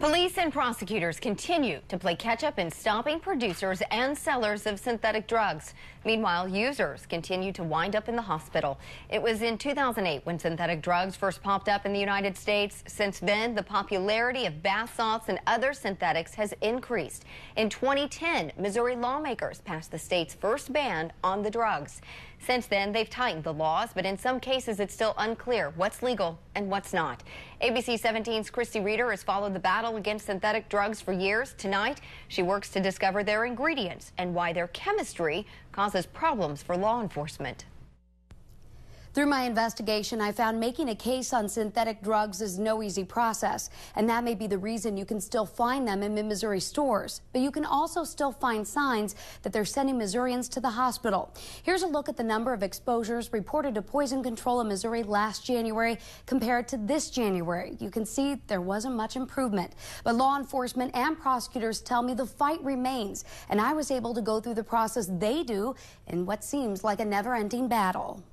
Police and prosecutors continue to play catch-up in stopping producers and sellers of synthetic drugs. Meanwhile, users continue to wind up in the hospital. It was in 2008 when synthetic drugs first popped up in the United States. Since then, the popularity of bath salts and other synthetics has increased. In 2010, Missouri lawmakers passed the state's first ban on the drugs. Since then, they've tightened the laws, but in some cases, it's still unclear what's legal and what's not. ABC 17's Christy Reeder has followed the battle against synthetic drugs for years. Tonight, she works to discover their ingredients and why their chemistry causes problems for law enforcement. Through my investigation, I found making a case on synthetic drugs is no easy process, and that may be the reason you can still find them in mid-Missouri stores. But you can also still find signs that they're sending Missourians to the hospital. Here's a look at the number of exposures reported to poison control in Missouri last January compared to this January. You can see there wasn't much improvement. But law enforcement and prosecutors tell me the fight remains, and I was able to go through the process they do in what seems like a never-ending battle.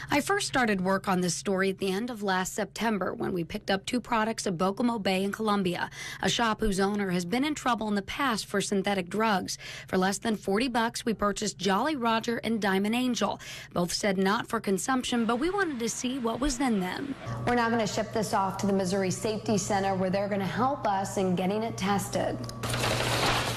I first started work on this story at the end of last September when we picked up two products at Bocomo Bay in Columbia, a shop whose owner has been in trouble in the past for synthetic drugs. For less than $40, we purchased Jolly Roger and Diamond Angel. Both said not for consumption, but we wanted to see what was in them. We're now going to ship this off to the Missouri Safety Center where they're going to help us in getting it tested.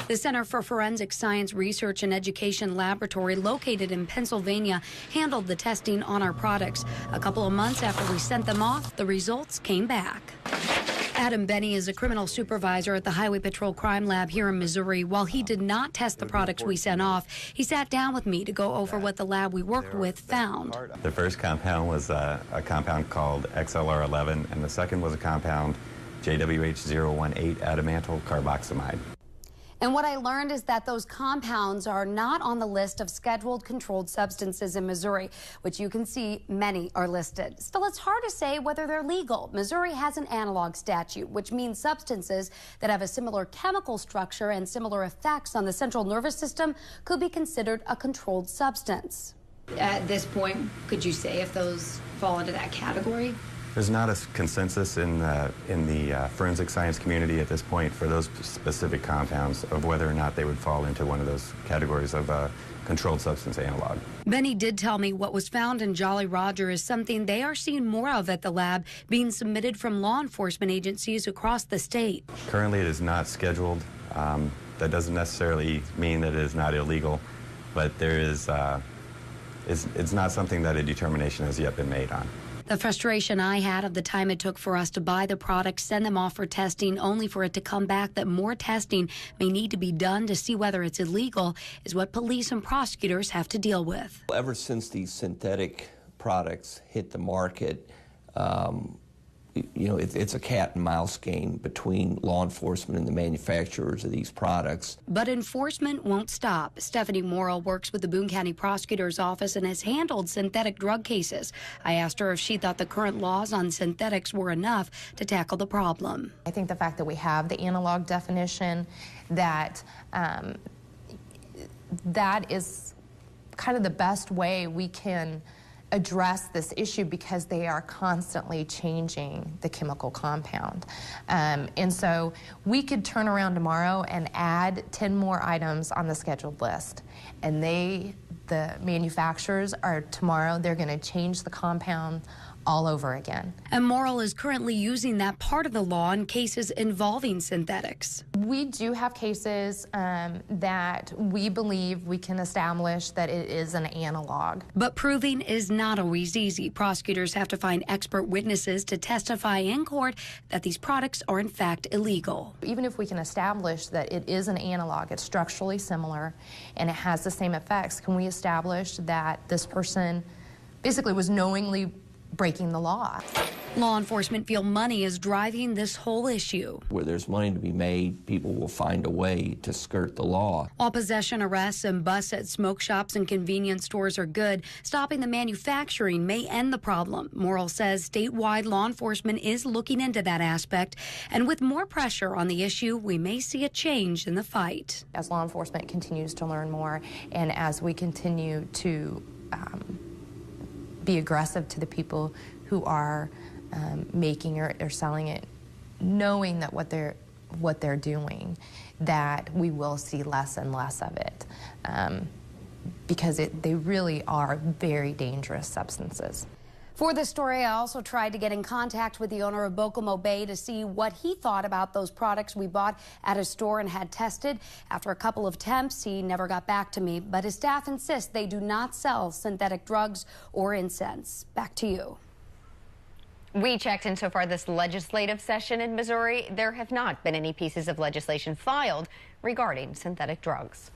The Center for Forensic Science Research and Education Laboratory, located in Pennsylvania, handled the testing on our products. A couple of months after we sent them off, the results came back. Adam Benny is a criminal supervisor at the Highway Patrol Crime Lab here in Missouri. While he did not test the products we sent off, he sat down with me to go over what the lab we worked with found. The first compound was a compound called XLR11, and the second was a compound JWH018 adamantyl carboxamide. And what I learned is that those compounds are not on the list of scheduled controlled substances in Missouri, which you can see many are listed. Still, it's hard to say whether they're legal. Missouri has an analog statute, which means substances that have a similar chemical structure and similar effects on the central nervous system could be considered a controlled substance. At this point, could you say if those fall into that category? There's not a consensus in the forensic science community at this point for those specific compounds of whether or not they would fall into one of those categories of controlled substance analog. Benny did tell me what was found in Jolly Roger is something they are seeing more of at the lab, being submitted from law enforcement agencies across the state. Currently, it is not scheduled. That doesn't necessarily mean that it is not illegal, but there is, it's not something that a determination has yet been made on. The frustration I had of the time it took for us to buy the products, send them off for testing, only for it to come back that more testing may need to be done to see whether it's illegal, is what police and prosecutors have to deal with. Ever since these synthetic products hit the market, it's a cat and mouse game between law enforcement and the manufacturers of these products. But enforcement won't stop. Stephanie Morrill works with the Boone County Prosecutor's Office and has handled synthetic drug cases. I asked her if she thought the current laws on synthetics were enough to tackle the problem. I think the fact that we have the analog definition, that that is kind of the best way we can address this issue, because they are constantly changing the chemical compound. And so we could turn around tomorrow and add 10 more items on the scheduled list. And the manufacturers are tomorrow, they're going to change the compound all over again. And Morrill is currently using that part of the law in cases involving synthetics. We do have cases that we believe we can establish that it is an analog. But proving is not always easy. Prosecutors have to find expert witnesses to testify in court that these products are in fact illegal. Even if we can establish that it is an analog, it's structurally similar, and it has the same effects, can we establish that this person basically was knowingly breaking the law? Law enforcement feel money is driving this whole issue. Where there's money to be made, people will find a way to skirt the law. While possession arrests and busts at smoke shops and convenience stores are good, stopping the manufacturing may end the problem. Morrill says statewide law enforcement is looking into that aspect, and with more pressure on the issue, we may see a change in the fight. As law enforcement continues to learn more, and as we continue to be aggressive to the people who are making or selling it, knowing that what what they're doing, that we will see less and less of it, because they really are very dangerous substances. For this story, I also tried to get in contact with the owner of Bokomo Bay to see what he thought about those products we bought at his store and had tested. After a couple of attempts, he never got back to me, but his staff insists they do not sell synthetic drugs or incense. Back to you. We checked, and so far this legislative session in Missouri, there have not been any pieces of legislation filed regarding synthetic drugs.